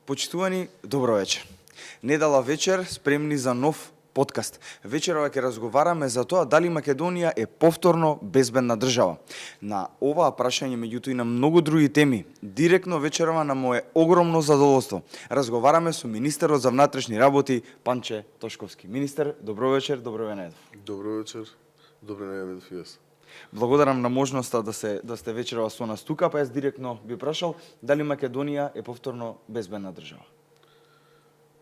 Почитувани, добро вечер. Недела вечер, спремни за нов подкаст. Вечерова ќе разговараме за тоа дали Македонија е повторно безбедна држава. На оваа прашање, меѓутоа и на многу други теми, директно вечерова на мое огромно задоволство. Разговараме со министерот за внатрешни работи Панче Тошковски. Министер, добро вечер, добро ве најдов. Добро вечер, добро најдов и јас. Благодарам на можноста да сте вечерова со нас тука, па јас директно би прашал дали Македонија е повторно безбедна држава.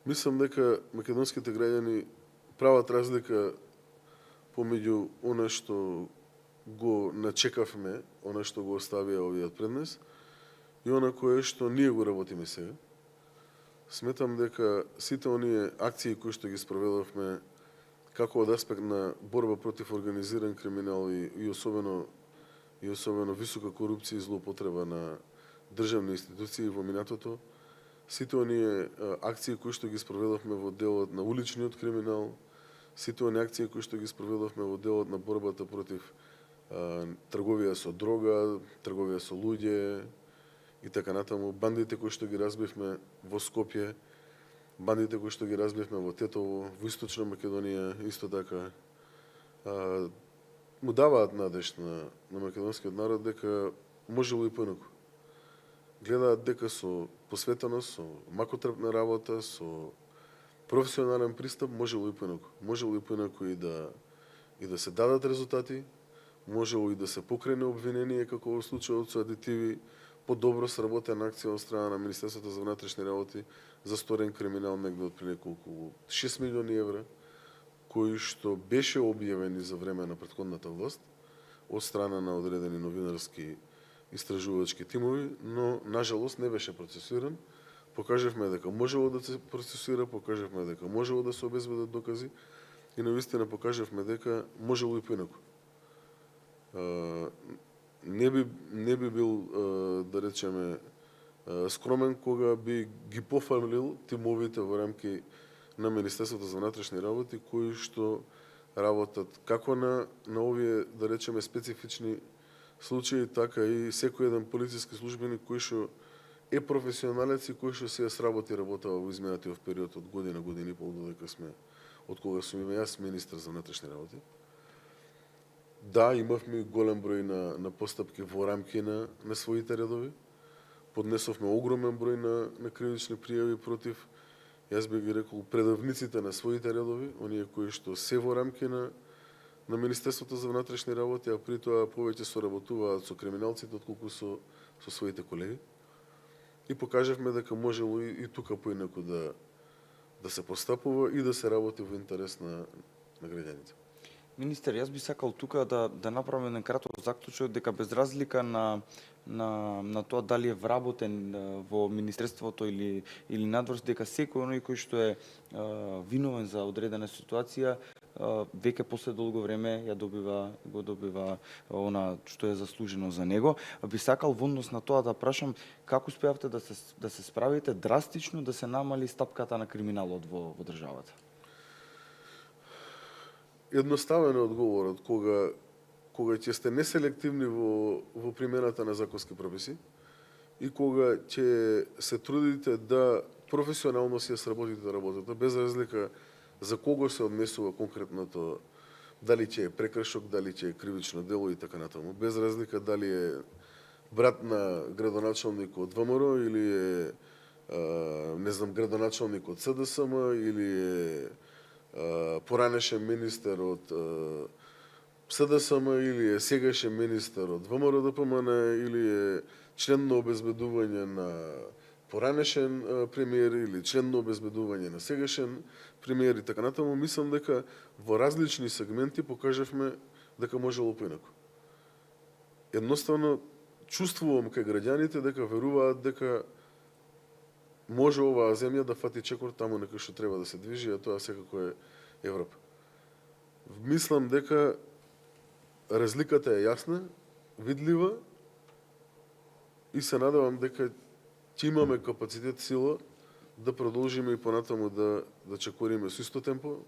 Мислам дека македонските граѓани прават разлика помеѓу она што го начекавме, она што го оставија овие пред нас, и она кое што ние го работиме сега. Сметам дека сите оние акции кои што ги спроведовме како од аспект на борба против организиран криминал и особено висока корупција и злоупотреба на државни институции во минатото, сите оние акции кои што ги спроведовме во делот на уличниот криминал, сите оние акции кои што ги спроведовме во делот на борбата против трговија со дрога, трговија со луѓе и така натаму, бандите кои што ги разбивме во Скопје, бандите кои што ги разбивме во Тетово, во Источна Македонија, исто така, му даваат надеж на македонскиот народ дека можело и поинаку. Гледаат дека со посветеност, со макотрпна работа, со професионален пристап можело и поинаку. Можело и поинаку и да се дадат резултати, можело и да се покрене обвинение како во случајот со адитиви, подобро сработена акција од страна на Министерството за внатрешни работи за сторен криминал негде од прилика околу 6 милиони евра, кои што беше објавени за време на претходната власт од страна на одредени новинарски истражувачки тимови, но нажалост не беше процесиран. Покажавме дека можело да се процесира, покажавме дека можело да се обезбедат докази и навистина покажавме дека можело и поинаку. Не би бил, да речеме, скромен кога би ги пофалил тимовите во рамки на Министерството за внатрешни работи, кои што работат како на овие, да речеме, специфични случаи, така и секој еден полициски службеник кој што е професионалец и кој што се работава во изминатиот период од година и пол, додека сме, од кога сум јас министер за внатрешни работи. Да, имавме голем број на постапки во рамки на своите редови. Поднесовме огромен број на кривични пријави против, јас би ги рекол, предавниците на своите редови, оние кои што се во рамки на Министерството за внатрешни работи, а при тоа повеќе соработуваат со криминалците отколку со своите колеги. И покажавме дека можело и тука поинаку да се постапува и да се работи во интерес на граѓаните. Министер, јас би сакал тука да направам еден краток заклучок дека без разлика на тоа дали е вработен во министерството или надвор, дека секој оној кој што е виновен за одредена ситуација веќе после долго време го добива она што е заслужено за него. Би сакал во однос на тоа да прашам како успеавте да се справите драстично да се намали стапката на криминалот во државата? Едноставен е одговорот кога ќе сте неселективни во примената на законски прописи и кога ќе се трудите да професионално си ја сработите работата, без разлика за кого се однесува конкретното, дали ќе е прекршок, дали ќе е кривично дело и така натаму, без разлика дали е брат на градоначалник од ВМРО или е градоначалник од СДСМ или е поранешен министер од СДСМ или е сегашен министер од ВМРО ДПМН или е член на обезбедување на поранешен премиер или член на обезбедување на сегашен премиер и така натаму, мислам дека во различни сегменти покажавме дека можело поинаку. Едноставно чувствувам кај граѓаните дека веруваат дека може оваа земја да фати чекор таму некој што треба да се движи, а тоа секако е Европа. Мислам дека разликата е јасна, видлива и се надевам дека ќе имаме капацитет, сила да продолжиме и понатаму да чекориме со исто темпо,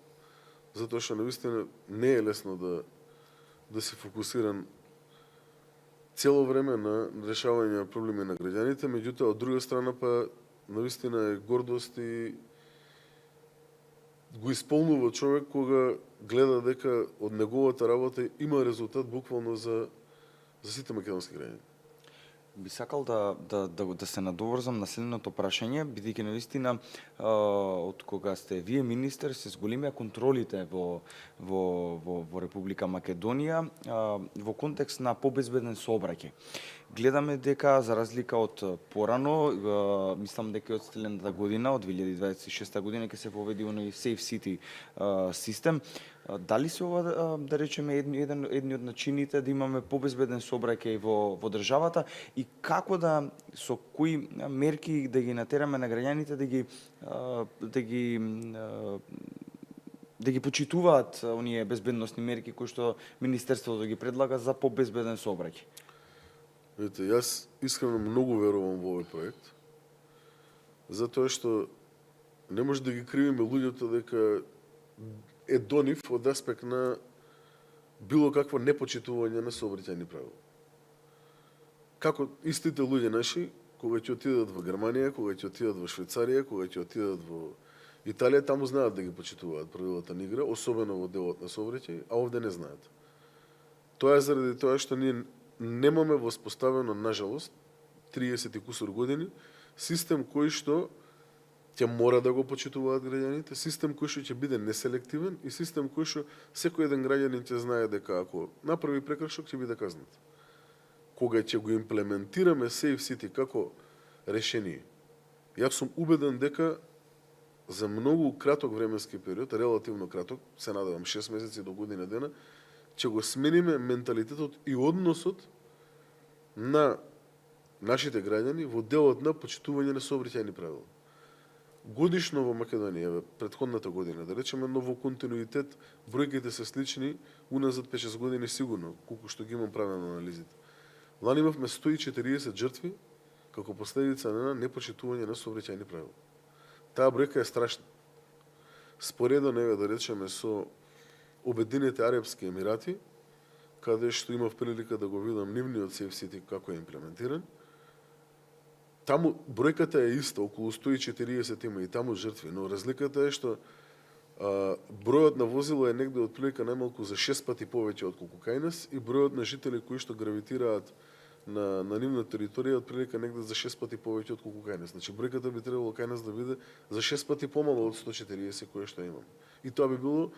затоа што навистина не е лесно да се фокусиран цело време на решавање на проблеми на граѓаните, меѓутоа од друга страна па навистина е гордост и го исполнува човек кога гледа дека од неговата работа има резултат буквално за сите македонски граѓани. Би сакал да се надоврзам на следното прашање, бидејќи навистина од кога сте вие министер се зголемија контролите во Република Македонија во контекст на побезбеден сообраќај. Гледаме дека за разлика од порано, мислам дека од следната година, од 2026 година ќе се воведи оној Safe City систем. Дали се ова, да речеме, едни од начините да имаме побезбеден сообраќај во државата и како со кои мерки да ги натераме на граѓаните да ги почитуваат оние безбедносни мерки кои што Министерството ги предлага за побезбеден сообраќај? Видите, јас искрено многу верувам во овој проект, затоа што не може да ги кривиме луѓето дека е до нив од аспект на било какво непочитување на сообраќајни правила. Како истите луѓе наши, кога ќе отидат во Германија, кога ќе отидат во Швајцарија, кога ќе отидат во Италија, таму знаат да ги почитуваат правилата на игра, особено во делот на сообраќај, а овде не знаат. Тоа е заради тоа што ние немаме воспоставено, нажалост, 30 и кусур години, систем кој што ќе мора да го почитуваат граѓаните, систем кој што ќе биде неселективен и систем кој што секој еден граѓанин ќе знае дека ако направи прекршок ќе биде казнат. Кога ќе го имплементираме Safe City како решение, јас сум убеден дека за многу краток временски период, релативно краток, се надевам 6 месеци до година дена, ќе го смениме менталитетот и односот на нашите граѓани во делот на почитување на сообраќајни правила. Годишно во Македонија, претходната година, да речеме, но во континуитет, бројките се слични, уназад 5-6 години сигурно, колку што ги имам правено анализите. Лани имавме 140 жртви како последица на непочитување на сообраќајни правила. Таа бројка е страшна. Споредно, да речеме, со Обединените арапски емирати, каде што имав прилика да го видам нивниот Safe City како е имплементиран, таму бројката е иста, околу 140 има и таму жртви, но разликата е што бројот на возила е негде од прилика најмалку за 6 пати повеќе од колку кај нас и бројот на жители кои што гравитираат на нивна територија од прилика негде за 6 пати повеќе од колку кај нас. Значи бројката би требало кај нас да биде за 6 пати помало од 140 која што имам. И тоа би било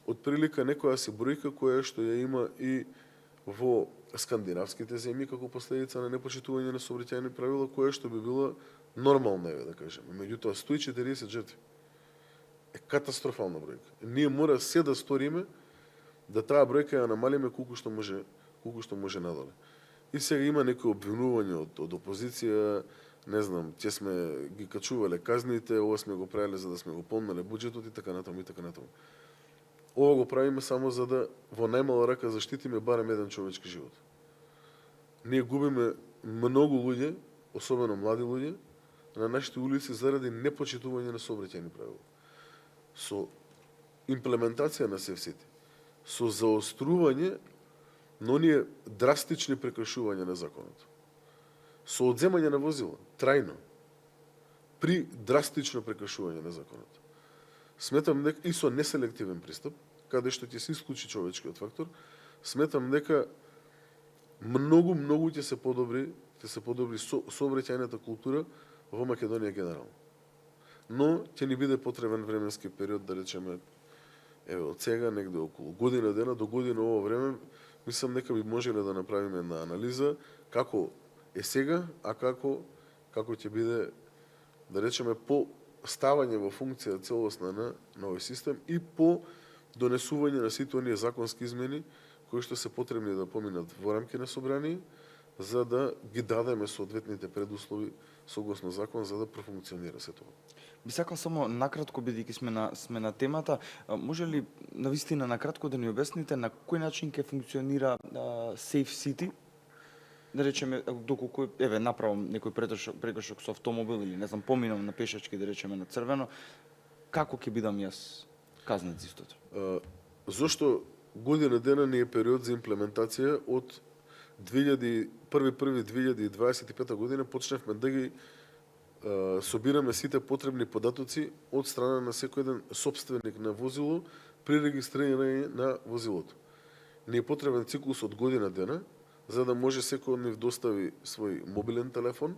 од прилика некоја си бројка која што ја има и во скандинавските земји како последица на непочитување на сообраќајни правила, која што би била нормална, да кажеме. Меѓутоа 140 жртви е катастрофална бројка. Ние мора се да сториме да таа бројка ја намалиме колку што може надале. И сега има некои обвинувања од опозиција, не знам, ќе сме ги качувале казните, ова сме го правеле за да сме го помнале буџетот и така натаму и така натаму. Ова го правиме само за да во најмала рака заштитиме барем еден човечки живот. Ние губиме многу луѓе, особено млади луѓе, на нашите улици заради непочитување на сообраќајни правила. Со имплементација на Safe City, со заострување на оние драстични прекршувања на законот, со одземање на возила, трајно, при драстично прекршување на законот. Сметам дека и со неселективен пристап, каде што ќе се исклучи човечкиот фактор, сметам дека многу ќе се подобри сообраќајната култура во Македонија генерално. Но ќе ни биде потребен временски период, да речеме, од сега негде околу година дена до година ово време, мислам дека би можеле да направиме една анализа како е сега, а како ќе биде, да речеме, по ставање во функција целосна на овој систем и по донесување на сите оние законски измени кои што се потребни да поминат во рамки на собрание, за да ги дадеме соодветните предуслови согласно закон за да профункционира се тоа. Би сакал само накратко, бидејќи сме на темата, може ли навистина накратко да ни обясните на кој начин ќе функционира Safe City? Да речеме, доколку направам некој прекршок со автомобил или не знам, поминам на пешачки, да речеме на црвено, како ќе бидам јас казнет за истото? Зошто година дена не е период за имплементација од 1.1.2025 година почнавме да ги собираме сите потребни податоци од страна на секој еден сопственик на возило при регистрирање на возилото. Не е потребен циклус од година дена, за да може секој од нив достави свој мобилен телефон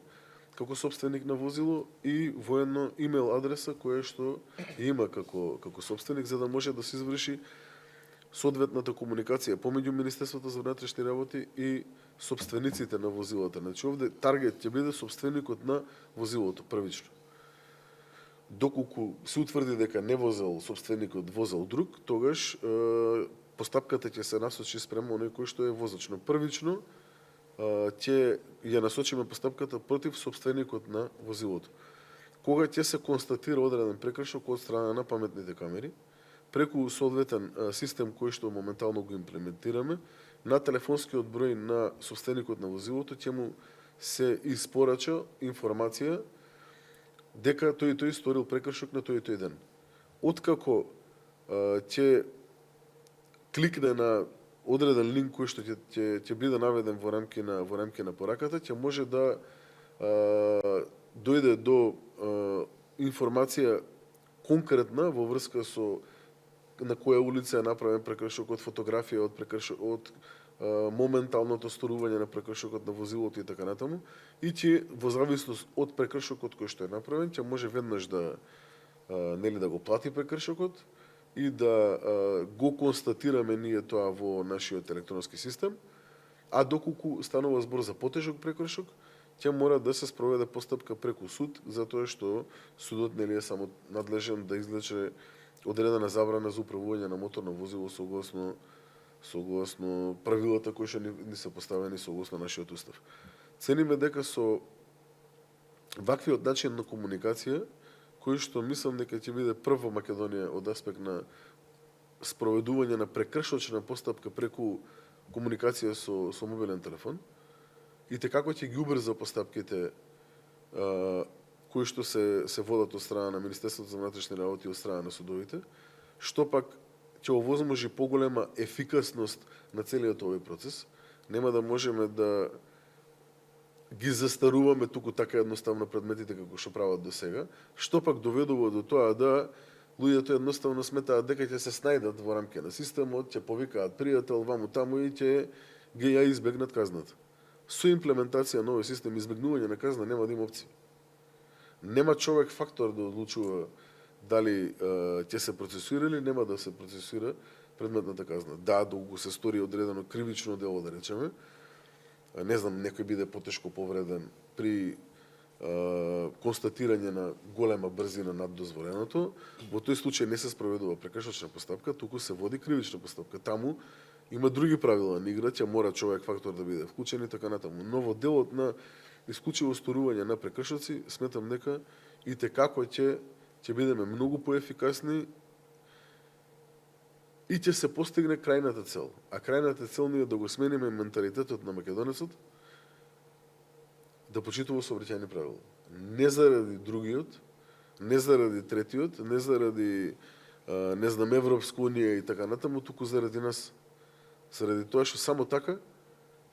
како сопственик на возило и воедно имейл адреса која што има како сопственик, за да може да се изврши соодветната комуникација помеѓу Министерството за внатрешни работи и сопствениците на возилата. Значи овде таргет ќе биде сопственикот на возилото првично. Доколку се утврди дека не возел сопственикот, возел друг, тогаш постапката ќе се насочи спрема оној кој што е возач. Но првично ќе ја насочиме постапката против сопственикот на возилото. Кога ќе се констатира одреден прекршок од страна на паметните камери, преку соодветен систем кој што моментално го имплементираме, на телефонскиот број на сопственикот на возилото ќе му се испорача информација дека тој сторил прекршок на тој ден. Откако ќе кликне на одреден линк кој што ќе биде наведен во рамки на пораката, ќе може да дојде до информација конкретна во врска со на која улица е направен прекршокот, фотографија од прекршокот, моменталното сторување на прекршокот на возилото и така натаму, и ќе во зависност од прекршокот кој што е направен, ќе може веднаш да го плати прекршокот и да го констатираме ние тоа во нашиот електронски систем, а доколку станува збор за потежок прекршок, ќе мора да се спроведе постапка преку суд, затоа што судот нели е само надлежен да излече одредена забрана за управување на моторно возило согласно правилата кои што ни се поставени согласно нашиот устав. Цениме дека со ваквиот начин на комуникација, кој што мислам дека ќе биде прв во Македонија од аспект на спроведување на прекршочна постапка преку комуникација со мобилен телефон, и како ќе ги убрза постапките кои што се водат од страна на Министерството за внатрешни работи и од страна на судовите, што пак ќе овозможи поголема ефикасност на целиот овој процес. Нема да можеме да ги застаруваме туку така едноставно предметите како што прават до сега, што пак доведува до тоа да луѓето едноставно сметаат дека ќе се снајдат во рамки на системот, ќе повикаат пријател ваму таму и ќе ги ја избегнат казната. Со имплементација на овој систем избегнување на казна нема да има опција. Нема човек фактор да одлучува дали ќе се процесуира или нема да се процесуира предметната казна. Да, доколку се стори одредено кривично дело, да речеме, не знам, некој биде потешко повреден при констатирање на голема брзина над дозволеното, во тој случај не се спроведува прекршочна постапка, туку се води кривична постапка. Таму има други правила на игра, ќе мора човек фактор да биде вклучен и така натаму. Но во делот на исклучиво сторување на прекршоци, сметам дека и текако ќе бидеме многу поефикасни и ќе се постигне крајната цел. А крајната цел ни е да го смениме менталитетот на македонецот да почитува сообраќајни правила. Не заради другиот, не заради третиот, не заради не знам Европска унија и така натаму, туку заради нас. Заради тоа што само така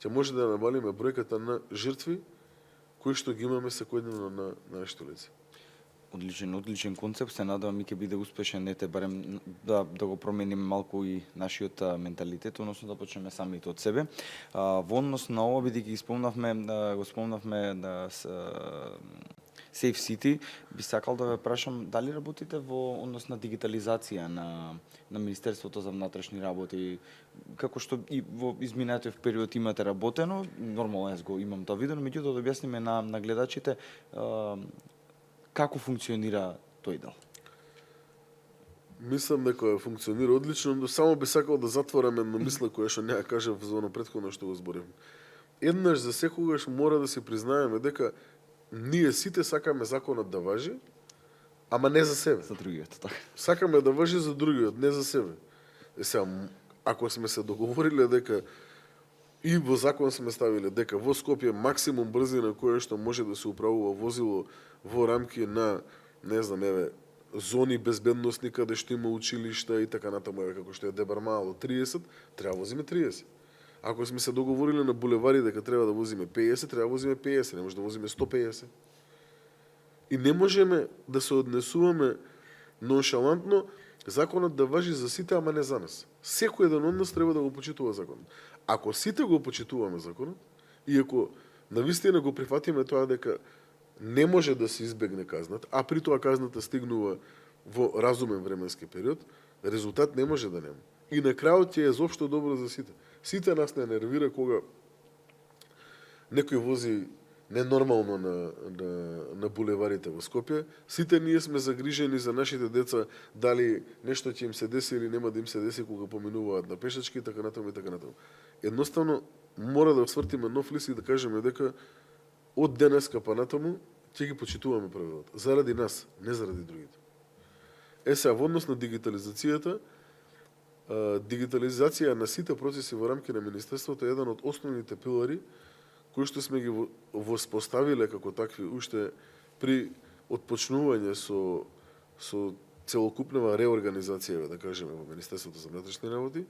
ќе може да намалиме бројката на жртви кои што ги имаме секојдневно на нашите улици. Одличен концепт, се надевам и ќе биде успешен, ете барем да го промениме малку и нашиот менталитет, односно да почнеме самите од себе. Во однос на ова, бидејќи го спомнавме Safe City, би сакал да ве прашам дали работите во однос на дигитализација на Министерството за внатрешни работи, како што и во изминатиот период имате работено, нормално јас го имам тоа видено, меѓутоа да објасниме на гледачите како функционира тој дел. Мислам дека функционира одлично, но само би сакал да затворам една мисла која што не ја кажав за оно претходно што го зборев. Еднаш за секогаш мора да си признаеме дека ние сите сакаме законот да важи, ама не за себе. За другиот, така. Сакаме да важи за другиот, не за себе. Сега, ако сме се договориле дека и во закон сме ставиле дека во Скопје максимум брзина која што може да се управува возило во рамки на, не знам, зони безбедносни каде што има училишта и така натаму, како што е Дебармало 30, треба возиме 30. Ако сме се договориле на булевари дека треба да возиме 50, треба да возиме 50, не може да возиме 150. И не можеме да се однесуваме ноншалантно, законот да важи за сите, ама не за нас. Секој еден од нас треба да го почитува законот. Ако сите го почитуваме законот, и ако навистина го прифатиме тоа дека не може да се избегне казната, а при тоа казната стигнува во разумен временски период, резултат не може да нема. И на крајот ќе е зопшто добро за сите. Сите нас не нервира кога некој вози ненормално на булеварите во Скопје. Сите ние сме загрижени за нашите деца, дали нешто ќе им се деси или нема да им се деси кога поминуваат на пешачки и така натаму и така натаму. Едноставно мора да свртиме нов лист и да кажеме дека од денеска па натаму ќе ги почитуваме правилата. Заради нас, не заради другите. Сега, во однос на дигитализацијата, дигитализација на сите процеси во рамки на Министерството е еден од основните пилари кои што сме ги воспоставиле како такви уште при отпочнување со целокупнава реорганизација, да кажеме, во Министерството за внатрешни работи,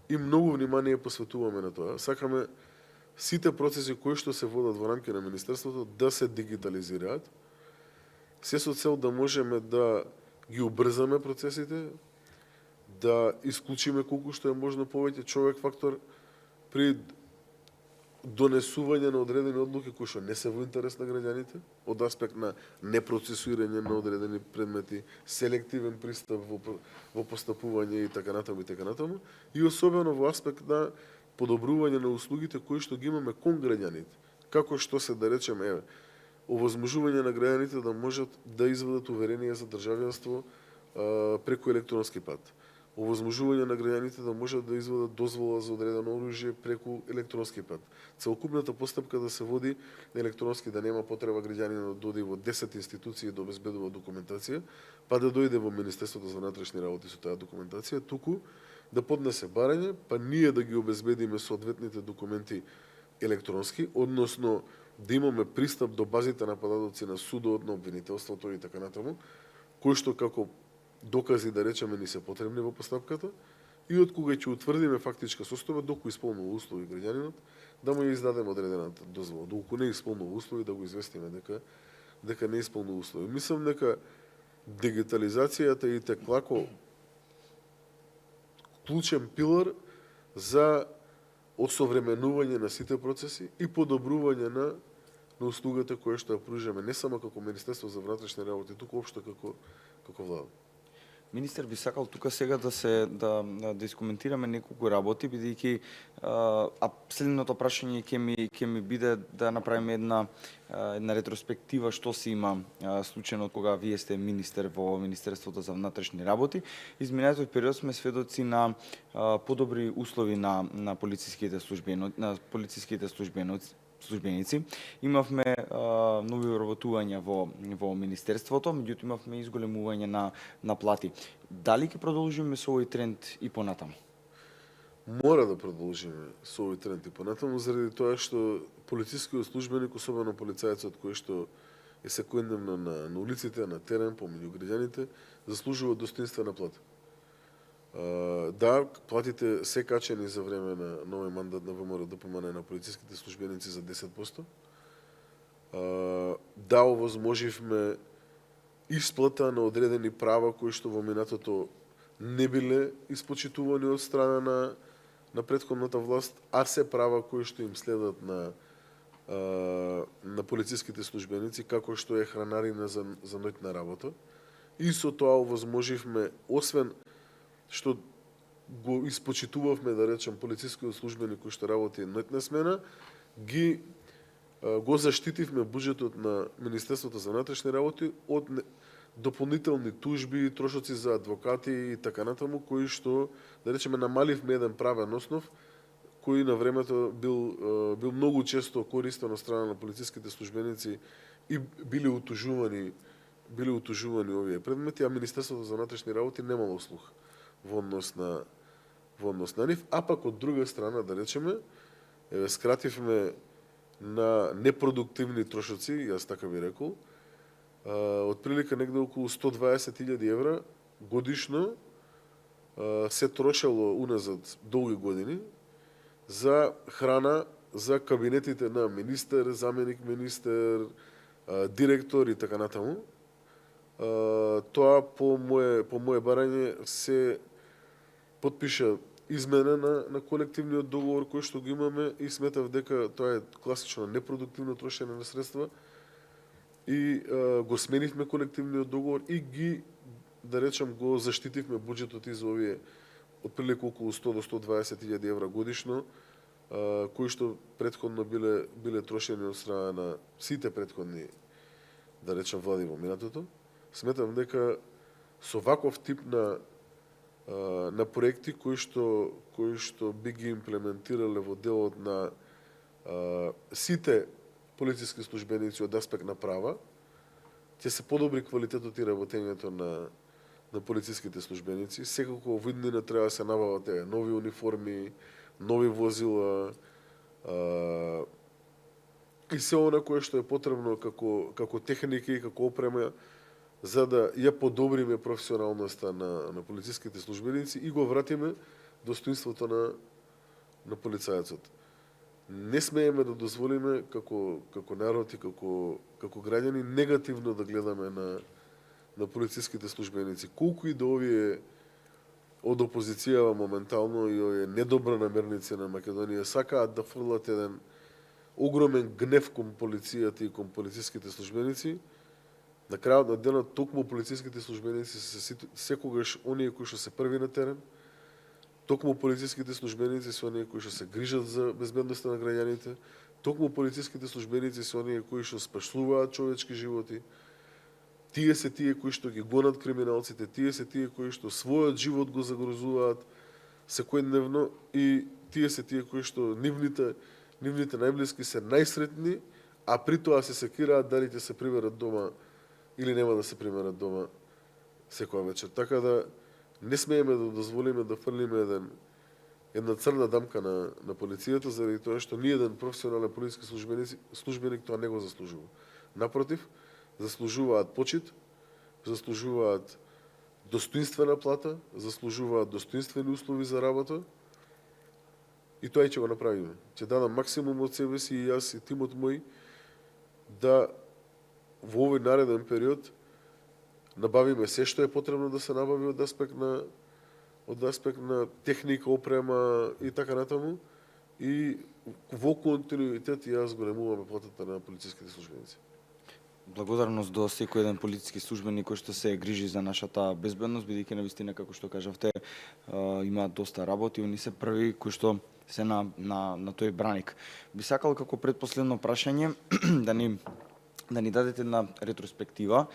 и многу внимание посветуваме на тоа. Сакаме сите процеси кои што се водат во рамки на Министерството да се дигитализираат, се со цел да можеме да ги убрзаме процесите, да исклучиме колку што е можно повеќе човек фактор при донесување на одредени одлуки кои што не се во интерес на граѓаните, од аспект на непроцесуирање на одредени предмети, селективен пристап во постапување и така натаму, и особено во аспект на подобрување на услугите кои што ги имаме кон граѓаните. Како што се, да речеме, овозможување на граѓаните да можат да извадат уверение за државјанство преку електронски пат. Овозможување на граѓаните да можат да извадат дозвола за одредено оружје преку електронски пат. Целокупната постапка да се води електронски, да нема потреба граѓанинот да оди во 10 институции да обезбедува документација, па да дојде во Министерството за внатрешни работи со таа документација, туку да поднесе барање, па ние да ги обезбедиме соодветните документи електронски, односно да имаме пристап до базите на податоци на судот, на обвинителството и така натаму, кои што како докази, да речеме, ни се потребни во постапката, и од кога ќе утврдиме фактичка состојба, доколку исполнува услови граѓанинот, да му ја издадеме одредената дозвола. Доколку не исполнува услови, да го известиме дека не исполнува услови. Мислам дека дигитализацијата и теклако клучен пилар за осовременување на сите процеси и подобрување на услугата која што ја пружаме не само како Министерство за внатрешни работи, туку општо како влада. Министер, би сакал тука сега да искоментираме неколку работи, бидејќи следното прашање ќе ми биде да направиме една ретроспектива што се има случајно од кога вие сте министер во Министерството за внатрешни работи. Изминатиот период сме сведоци на подобри услови на полициските службеници. Имавме нови вработувања во Министерството, меѓутоа имавме изголемување на плати. Дали ќе продолжиме со овој тренд и понатаму? Мора да продолжиме со овој тренд и понатаму, заради тоа што полицискиот службеник, особено полицајецот кој што е секојдневно на улиците, на терен, помеѓу граѓаните, заслужува достоинствена плата. Да, платите се качени за време на новиот мандат на ВМРО ДПМН на полициските службеници за 10%. Да, овозможивме исплата на одредени права кои што во минатото не биле испочитувани од страна на претходната власт, а се права кои што им следат на полициските службеници, како што е хранарина за ноќна работа. И со тоа овозможивме, освен што го испочитувавме, да речем, полицискиот службеник кој што работи ноќна смена, го заштитивме буџетот на Министерството за внатрешни работи од дополнителни тужби, трошоци за адвокати и така натаму, кои што, да речеме, намаливме еден правен основ, кој на времето бил многу често користен од страна на полициските службеници и биле утужувани овие предмети, а Министерството за внатрешни работи немало слух во однос на нив, а пак од друга страна, да речеме, скративме на непродуктивни трошоци, јас така би рекол, отприлика негде околу 120.000 евра годишно се трошело уназад долги години за храна за кабинетите на министер, заменик министер, директор и така натаму. Тоа по мое барање се потпиша измена на колективниот договор кој што го имаме и сметав дека тоа е класично непродуктивно трошење на средства и го сменивме колективниот договор и ги, да речем, го заштитивме буџетот и за овие отприлику околу 100 до 120.000 евра годишно, кои што претходно биле трошени од страна на сите претходни, да речем, влади во минатото. Сметам дека со ваков тип на проекти кои што би ги имплементирале во делот на сите полициски службеници од аспект на права, ќе се подобри квалитетот и работењето на полициските службеници. Секако во иднина треба да се набават нови униформи, нови возила и се она кое што е потребно како техника и како опрема за да ја подобриме професионалноста на полициските службеници и го вратиме достоинството на полицајецот. Не смееме да дозволиме како народ и како граѓани негативно да гледаме на полициските службеници. Колку и да овие од опозицијава моментално и овие недобронамерници на Македонија сакаат да фрлат еден огромен гнев кон полицијата и кон полициските службеници, на крајот на денот токму полициските службеници се секогаш оние кои што се први на терен, токму полициските службеници се оние кои што се грижат за безбедноста на граѓаните, токму полициските службеници се оние кои што спасуваат човечки животи, тие се тие кои што ги гонат криминалците, тие се тие кои што својот живот го загрозуваат секојдневно и тие се тие кои што нивните најблиски се најсретни, а при тоа се секираат дали ќе се приберат дома или нема да се примерат дома секоја вечер. Така да не смееме да дозволиме да фрлиме една црна дамка на полицијата заради тоа што ни еден професионален полициски службеник тоа не го заслужува. Напротив, заслужуваат почит, заслужуваат достоинствена плата, заслужуваат достоинствени услови за работа и тоа и ќе го направиме. Ќе дадам максимум од себе си и јас и тимот мој да во овој нареден период набавиме се што е потребно да се набави од аспект на техника, опрема и така натаму и во континуитет јас го немуваме платата на полициските службеници. Благодарност до секој еден полициски службеник кој што се грижи за нашата безбедност, бидејќи навистина, како што кажавте, имаат доста работи, они се први кои што се на тој браник. Би сакал како предпоследно прашање да ни дадете една ретроспектива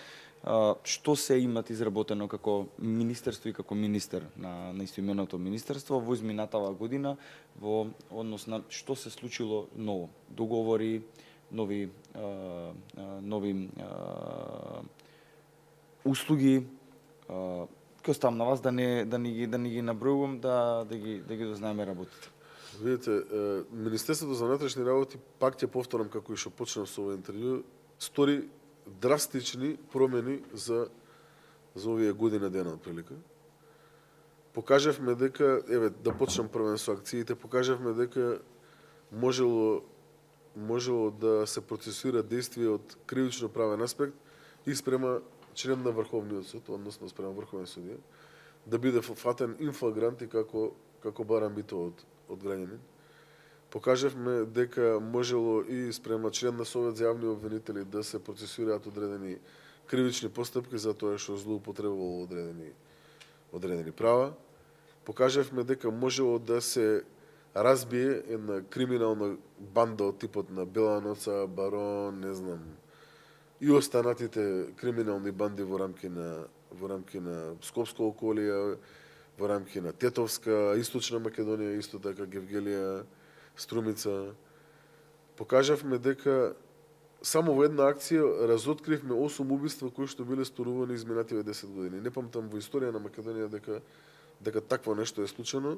што се имат изработено како министерство и како министер на истоименото министерство во изминатава година во однос на што се случило ново, договори, нови услуги. Ќе оставам на вас да ни ги набројувам, да ги дознаеме работите. Видите, Министерството за внатрешни работи, пак ќе повторам како и што почнав со овој интервју, стори драстични промени за овие година дена отприлика. Покажавме дека, да почнам првен со акциите, покажавме дека можело да се процесуира действие од кривично правен аспект и спрема член на Врховниот суд, односно спрема Врховен судија, да биде фатен инфлагрант и како баран бито од граѓанин. Покажавме дека можело и спрема член на Совет за јавни обвинители да се процесуираат одредени кривични постапки за тоа што злоупотребувало одредени права. Покажавме дека можело да се разбие една криминална банда од типот на Бела ноца, Барон, не знам, и останатите криминални банди во рамки на Скопска околија, во рамки на Тетовска, Источна Македонија, исто така Гевгелија, Струмица. Покажавме дека само во една акција разоткривме 8 убиства кои што биле сторувани изминативе 10 години. Не памтам во историја на Македонија дека такво нешто е случено.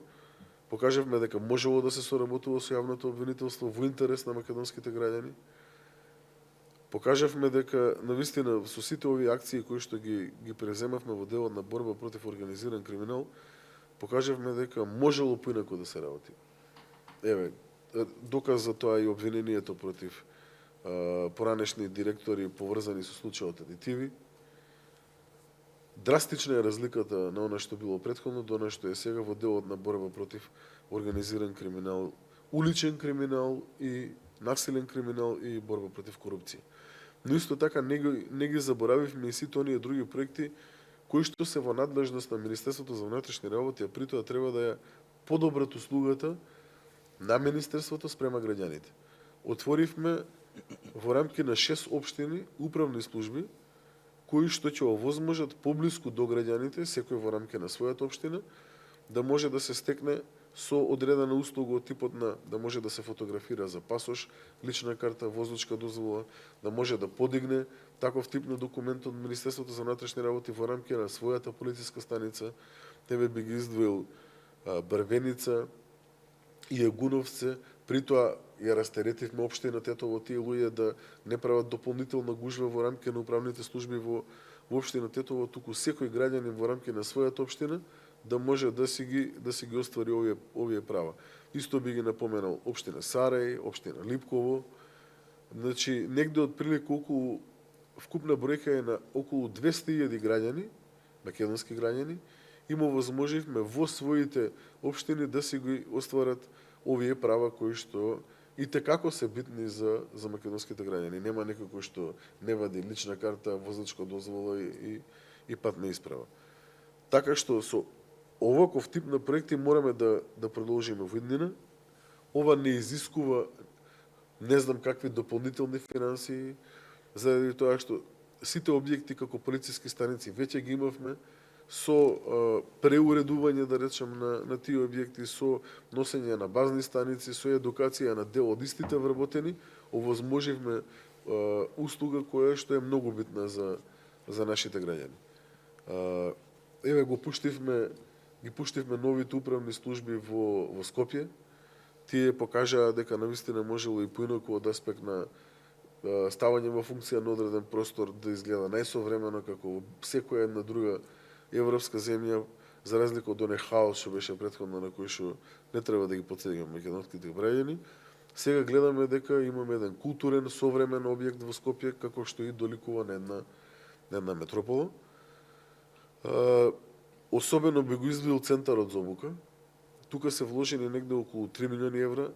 Покажавме дека можело да се соработува со јавното обвинителство во интерес на македонските граѓани. Покажавме дека навистина со сите овие акции кои што ги преземавме во делот на борба против организиран криминал, покажавме дека можело поинаку да се работи. Доказ за тоа и обвинението против поранешни директори поврзани со случајот адитиви. Драстична е разликата на она што било претходно до она што е сега во делот на борба против организиран криминал, уличен криминал и насилен криминал и борба против корупција. Но исто така не ги заборавивме и сите оние други проекти кои што се во надлежност на Министерството за внатрешни работи, а при тоа треба да ја подобрат услугата на Министерството спрема граѓаните. Отворивме во рамки на 6 општини управни служби кои што ќе овозможат поблиску до граѓаните, секој во рамки на својата општина, да може да се стекне со одредена услуга од типот на да може да се фотографира за пасош, лична карта, возничка дозвола, да може да подигне таков тип на документ од Министерството за внатрешни работи во рамки на својата полициска станица. Тебе би ги издвоил Брвеница и Егуновце, при тоа ја растеретивме општина Тетово тие луѓе да не прават дополнителна гужва во рамки на управните служби во општина Тетово, туку секој граѓанин во рамки на својата општина да може да си ги оствари овие права. Исто би ги напоменал општина Сарај, општина Липково. Значи, негде од прилика околу вкупна бројка е на околу 200.000 граѓани, македонски граѓани, има возможивме во своите општини да си ги остварат овие права кои што и текако се битни за македонските граѓани. Нема некој кој што не вади лична карта, возничка дозвола и патна исправа. Така што со оваков тип на проекти мораме да продолжиме во иднина. Ова не изискува не знам какви дополнителни финансии, заради тоа што сите објекти како полициски станици веќе ги имавме, со преуредување, да речем, на тие објекти, со носење на базни станици, со едукација на дел од истите вработени, овозможивме услуга која што е многу битна за нашите граѓани. Еве ги пуштивме новите управни служби во Скопје. Тие покажаа дека навистина можело и поинаку од аспект на ставање во функција на одреден простор да изгледа најсовремено како секоја една друга европска земја, за разлика од оној хаос што беше претходно на кој што не треба да ги потценуваме македонските граѓани. Сега гледаме дека имаме еден културен, современ објект во Скопје, како што и доликува на една метропола. Особено би го издвоил центарот за обука. Тука се вложени негде околу 3 милиони евра,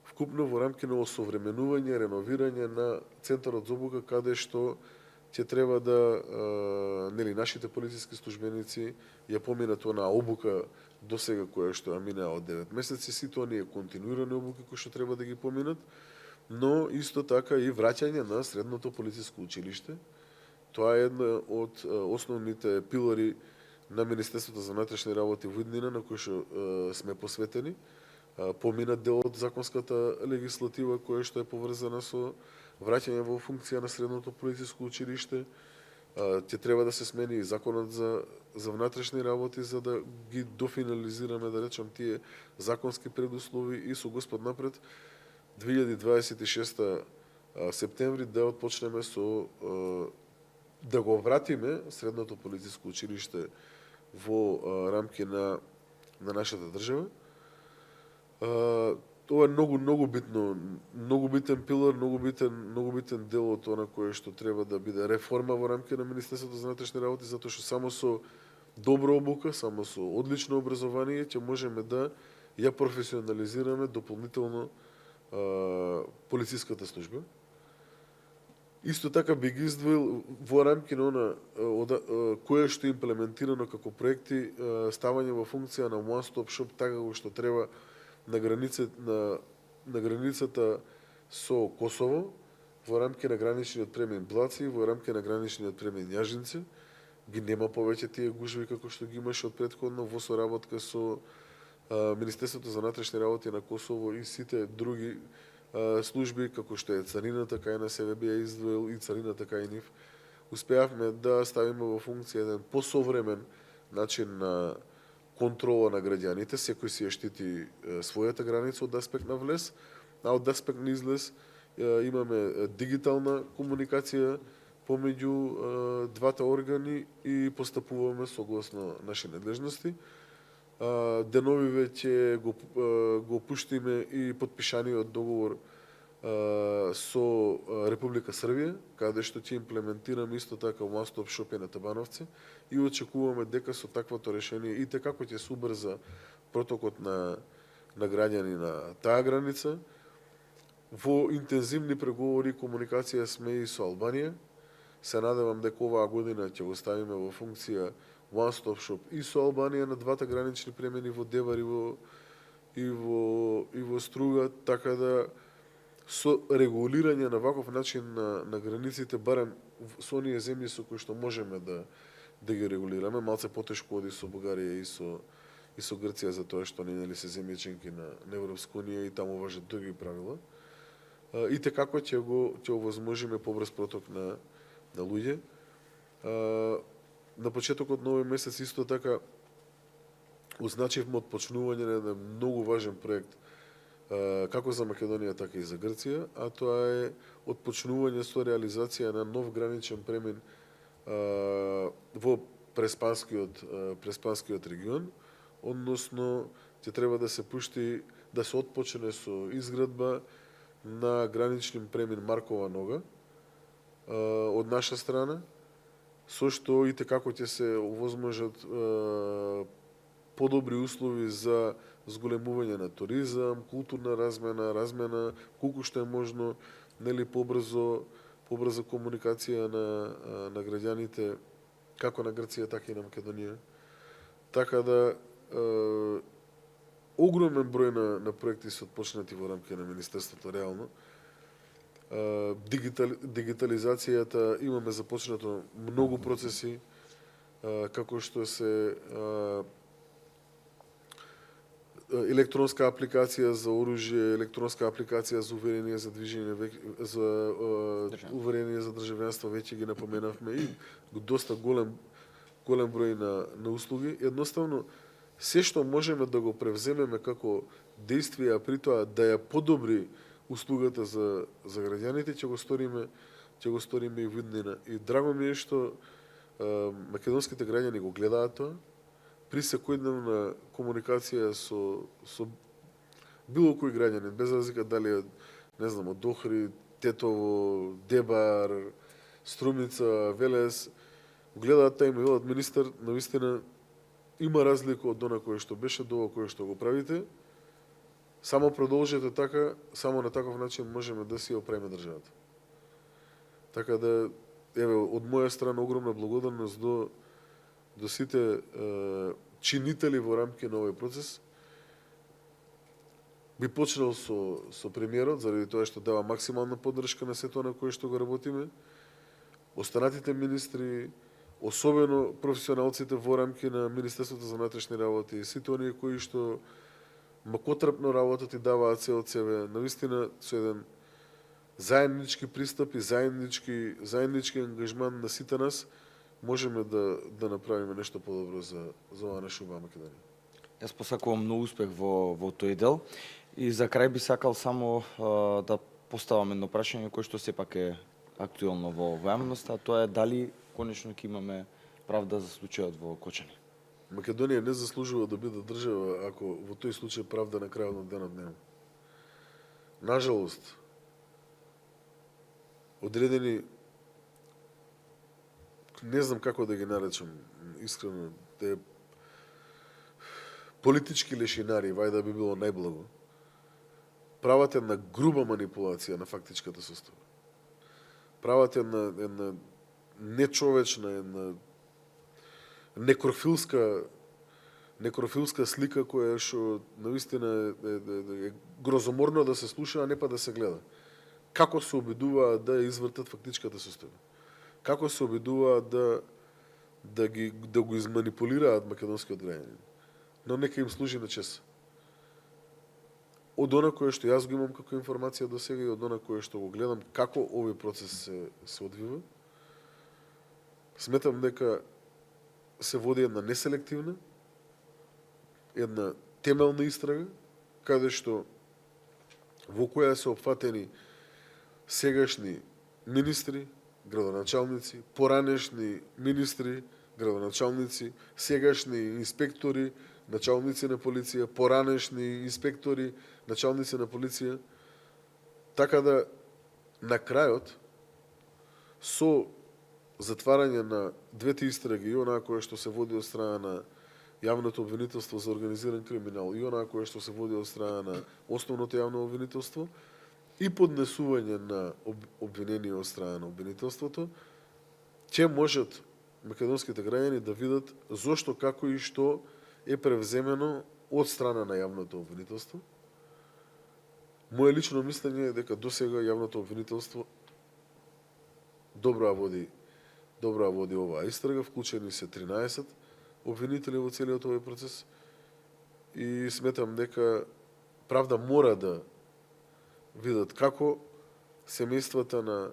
вкупно во рамки на осовременување, реновирање на центарот за обука, каде што ќе треба да нашите полициски службеници ја поминат онаа обука до сега која што ја минаа од 9 месеци, сите оние континуирани обуки кои што треба да ги поминат, но исто така и враќање на средното полициско училиште. Тоа е една од основните пилари на Министерството за внатрешни работи во иднина на кој што сме посветени. Помина дел од законската легислатива која што е поврзана со враќање во функција на средното полициско училиште. Ќе треба да се смени и законот за внатрешни работи за да ги дофинализираме, да речем, тие законски предуслови и со Господ напред 2026 септември да отпочнеме со да го вратиме средното полициско училиште во рамки на нашата држава. Ова е многу битен пилар, многу битен дел од она кое што треба да биде реформа во рамки на Министерството за внатрешни работи, затоа што само со добра обука, само со одлично образование ќе можеме да ја професионализираме дополнително полициската служба. Исто така би ги издвоил во рамки на она кое што е имплементирано како проекти, ставање во функција на one stop shop, така што треба на границата со Косово, во рамки на граничниот премин Блаци, во рамки на граничниот премин Јажинце. Ги нема повеќе тие гужви како што ги имаше од претходно во соработка со Министерството за внатрешни работи на Косово и сите други служби, како што е царината, кај на себе би ја издвоил и царината кај нив. Успеавме да ставиме во функција еден посовремен начин на контрола на граѓаните, секој си ја штити својата граница од аспект на влез, а од аспект на излез имаме дигитална комуникација помеѓу двата органи и постапуваме согласно наши надлежности. Денови веќе го пуштиме и подпишаниот договор со Република Србија, каде што ќе имплементираме исто така one stop shop на Табановци и очекуваме дека со таквото решение и како ќе се убрза протокот на граѓани на таа граница. Во интензивни преговори и комуникација сме и со Албанија. Се надевам дека оваа година ќе го ставиме во функција one stop shop и со Албанија на двата гранични премини во Девар и во Струга, така да со регулирање на ваков начин на границите, барем со оние земји со кои што можеме да ги регулираме, малце потешко оди со Бугарија и со Грција, за тоа што не се земји членки на Европска унија и таму важат други правила. И како ќе овозможиме побрз проток на луѓе. На почетокот на овој месец исто така означивме отпочнување на еден многу важен проект како за Македонија, така и за Грција, а тоа е отпочнување со реализација на нов граничен премин во Преспанскиот регион, односно ќе треба да се пушти, да се отпочне со изградба на граничен премин Маркова нога од наша страна, со што и како ќе се овозможат подобри услови за зголемување на туризам, културна размена, колку што е можно, побрзо комуникација на граѓаните, како на Грција, така и на Македонија. Така да огромен број на проекти се отпочнати во рамки на Министерството реално. Дигитализацијата, имаме започнато многу процеси, како што се електронска апликација за оружје, електронска апликација за уверение за движење, уверение за државјанство, веќе ги напоменавме, и доста голем број на услуги. Едноставно, се што можеме да го превземеме како действие, а при тоа да ја подобри услугата за граѓаните, ќе го сториме и во иднина. И драго ми е што македонските граѓани го гледаат тоа, при секојдневна комуникација со било кој граѓанин, без разлика дали е, не знам, од Охрид, Тетово, Дебар, Струмица, Велес, гледаат таа и ме велат: министер, навистина има разлика од она кое што беше до ова кое што го правите. Само продолжете така, само на таков начин можеме да си оправиме државата. Така да, еве, од моја страна огромна благодарност до сите чинители во рамки на овој процес. Би почнал со премиерот, заради тоа што дава максимална поддршка на сето на кое што го работиме. Останатите министри, особено професионалците во рамки на Министерството за внатрешни работи, сите оние кои што макотрпно работат и даваат се од себе, навистина со еден заеднички пристап и заеднички ангажман на сите нас, можеме да направиме нешто подобро за оваа наша убава Македонија. Јас посакувам многу успех во тој дел. И за крај би сакал само да поставам едно прашање кое што сепак е актуелно во јавноста, а тоа е дали конечно ќе имаме правда за случајот во Кочани. Македонија не заслужува да биде држава ако во тој случај правда на крајот на денот нема. Нажалост, одредени, не знам како да ги наречам, искрено, политички лешинари, вајда би било најблаго, прават една груба манипулација на фактичката состојба. Прават една нечовечна, една некрофилска слика која што навистина е грозоморно да се слуша, а не па да се гледа. Како се обидуваат да извртат фактичката состојба? Како се обидуваат да го изманипулираат македонскиот граѓанин? Но нека им служи на чест. Од она кое што јас го имам како информација до сега и од она кое што го гледам како овој процес се одвива, сметам дека се води една неселективна, една темелна истрага, каде што во која се опфатени сегашни министри, градоначалници, поранешни министри, градоначалници, сегашни инспектори, началници на полиција, поранешни инспектори, началници на полиција. Така да, на крајот, со затварање на двете истраги, и онаа која што се води од страна на јавното обвинителство за организиран криминал и онаа која што се води од страна на основното јавно обвинителство и поднесување на обвинение од страна на обвинителството, ќе можат македонските граѓани да видат зошто, како и што е превземено од страна на јавното обвинителство. Моje лично мислење е дека досега јавното обвинителство добро води оваа истрага, вклучени се 13 обвинители во целиот овој процес и сметам дека правда мора да видат како семејствата на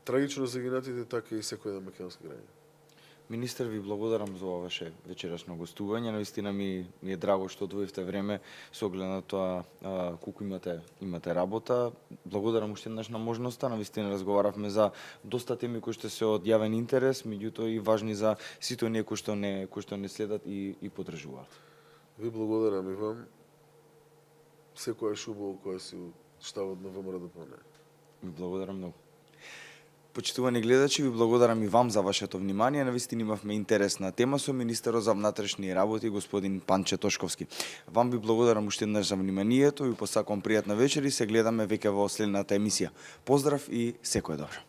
трагично загинатите, така и секој еден македонски граѓанин. Министер, ви благодарам за ова ваше вечерашно гостување. Навистина ми е драго што одвоивте време со оглед на тоа колку имате работа. Благодарам уште еднаш на можноста. Навистина разговаравме за доста теми кои што се од јавен интерес, меѓутоа и важни за сите оние кои што не следат и поддржуваат. Ви благодарам и вам. Секоја убаво која си штабот на ВМРО да понае. Ви благодарам многу. Почитувани гледачи, ви благодарам и вам за вашето внимание. Навистина имавме интересна тема со министерот за внатрешни работи господин Панче Тошковски. Вам ви благодарам уште еднаш за вниманието и посакувам пријатна вечер и се гледаме веќе во следната емисија. Поздрав и секое добро.